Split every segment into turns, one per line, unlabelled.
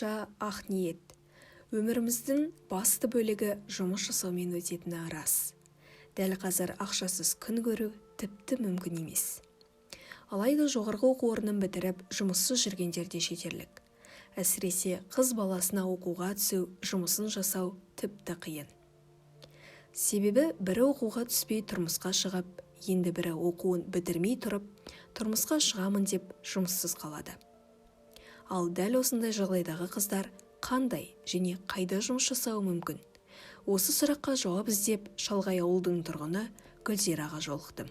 ақша, ақ ниет. Өміріміздің басты бөлігі жұмыс жасаумен өтетіні рас. Дәл қазір ақшасыз күн көру тіпті мүмкін емес. Алайда жоғарғы оқу орнын бітіріп, жұмыссыз жүргендер де жетерлік. Әсіресе қыз баласына оқуға түсу, жұмысын жасау тіпті қиын. Себебі бірі оқуға түспей тұрмысқа шығып, енді бірі оқуын бітірмей тұрып, тұрмысқа шығамын деп жұмыссыз қалады. Ал дәл осындай жағдайдағы қыздар қандай және қайда жұмыс жасауы мүмкін? Осы сұраққа жауап іздеп шалғай ауылдың тұрғыны Гүлзираға жолықтым.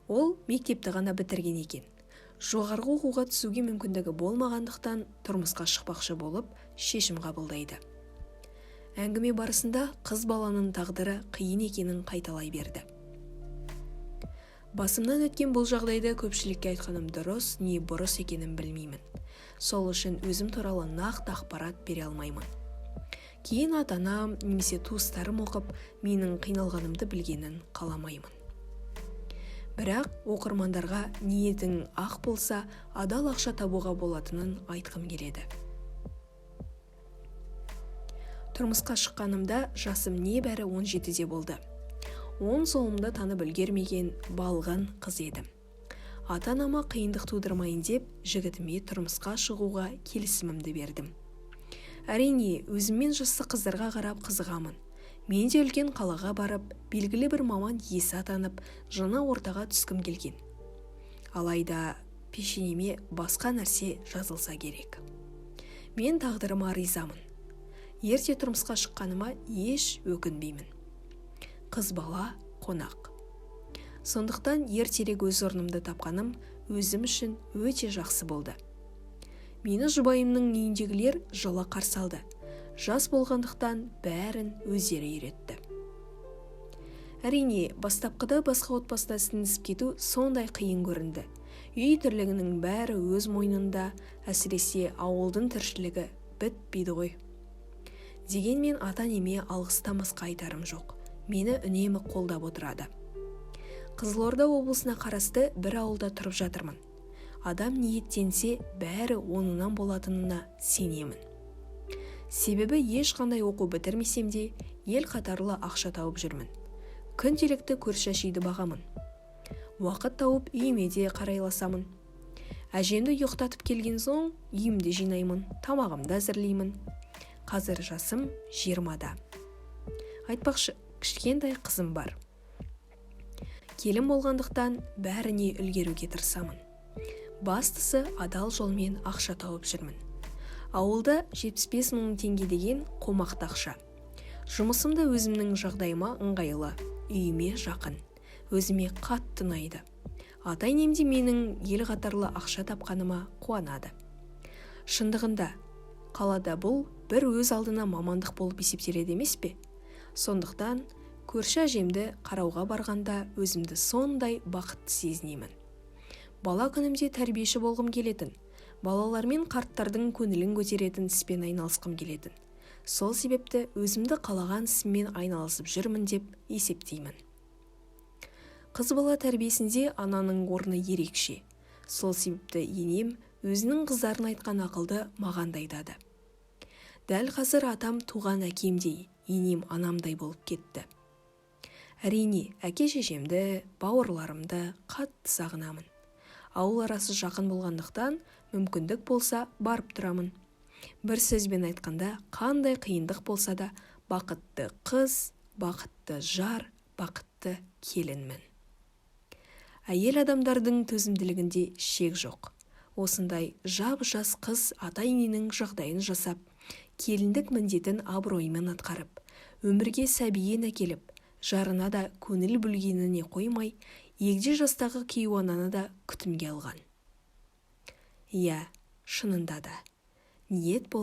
Ол мектепті ғана бітірген екен. Жоғарғы оқуға түсуге мүмкіндігі болмағандықтан тұрмысқа шықпақшы болып шешім қабылдайды. Әңгіме барысында қыз баланың тағдыры қиын екенін қайталай берді. Басымнан өткен бұл жағдайды көпшілікке айтқаным дұрыс не бұрыс екенін білмеймін. Сол үшін өзім туралы нақты ақпарат бере алмаймын. Кейін ата-анам немесе туыстарым оқып, менің қиналғанымды білгенін қаламаймын. Бірақ оқырмандарға ниетің ақ болса, адал ақша табуға болатынын айтқым келеді. Тұрмысқа шыққанымда жасым небәрі 17-де болды. 10 солымды танып үлгермеген балған қыз едім. Ата-анама қиындық тудырмайын деп, жігітіме тұрмысқа шығуға келісімімді бердім. Әрине, өзіммен жасты қыздарға қарап қызығамын. Мен де үлкен қалаға барып, белгілі бір маман иесі атанып, жаңа ортаға түскім келген. Алайда пешенеме басқа нәрсе жазылса керек. Мен тағдырыма ризамын. Ерте тұрмысқа шыққаныма еш өкінбеймін. Қыз бала қонақ. Сондықтан ертерек өз орнымды тапқаным өзім үшін өте жақсы болды. Мені жұбайымның үйіндегілер жылы қарсы алды. Жас болғандықтан бәрін өздері үйретті. Әрине, бастапқыда басқа отбасына сіңісіп кету сондай қиын көрінді. Үй тірлігінің бәрі өз мойнында, әсіресе ауылдың тіршілігі бітпейді ғой. Дегенмен ата-енеме алғыстамасқа айтарым жоқ. Мені үнемі қолдап отырады. Қызылорда облысына қарасты бір ауылда тұрып жатырмын. Адам ниеттенсе, бәрі онынан болатынына сенемін. Себебі ешқандай оқу бітірмесем де, ел қатарлы ақша тауып жүрмін. Күнделікті көрші-әшейді бағамын. Уақыт тауып үйіме де қарайласамын. Әжемді ұйықтатып келген соң, үйімді жинаймын, тамағымды әзірлеймін. Қазір жасым 20-да. Айтпақшы, кішкентай қызым бар. Келін болғандықтан бәріне үлгеруге тырысамын. Бастысы адал жолмен ақша тауып жүрмін. Ауылда 75 мың теңге деген қомақты ақша. Жұмысым да өзімнің жағдайыма ыңғайлы, үйіме жақын. Өзіме қатты ұнайды. Ата-енем де менің ел қатарлы ақша тапқаныма қуанады. Шындығында, қалада бұл бір өз алдына мамандық болып есептеледі емес пе? Сондықтан көрші әжемді қарауға барғанда өзімді сондай бақытты сезінемін. Бала күнімде тәрбиеші болғым келетін, балалармен қарттардың көңілін көтеретін іспен айналысқым келетін. Сол себепті өзімді қалаған ісіммен айналысып жүрмін деп есептеймін. Қыз бала тәрбиесінде ананың орны ерекше. Сол себепті енем өзінің қыздарын айтқан ақылды маған да айтады. Дәл қазір атам туған әкемдей, енем анамдай болып кетті. Әрине, әке-шешемді, бауырларымды қатты сағынамын. Ауыл арасы жақын болғандықтан, мүмкіндік болса барып тұрамын. Бір сөзбен айтқанда, қандай қиындық болса да, бақытты қыз, бақытты жар, бақытты келінмін. Әйел адамдардың төзімділігінде шек жоқ. Осындай жап-жас қыз ата-ененің жағдайын жасап, келіндік міндетін абыроймен атқарып, өмірге сәбиен әкеліп, жарына да көңіл бөлгеніне қоймай, егде жастағы кейуананы да күтімге алған. Иә, шынында да, ниет болса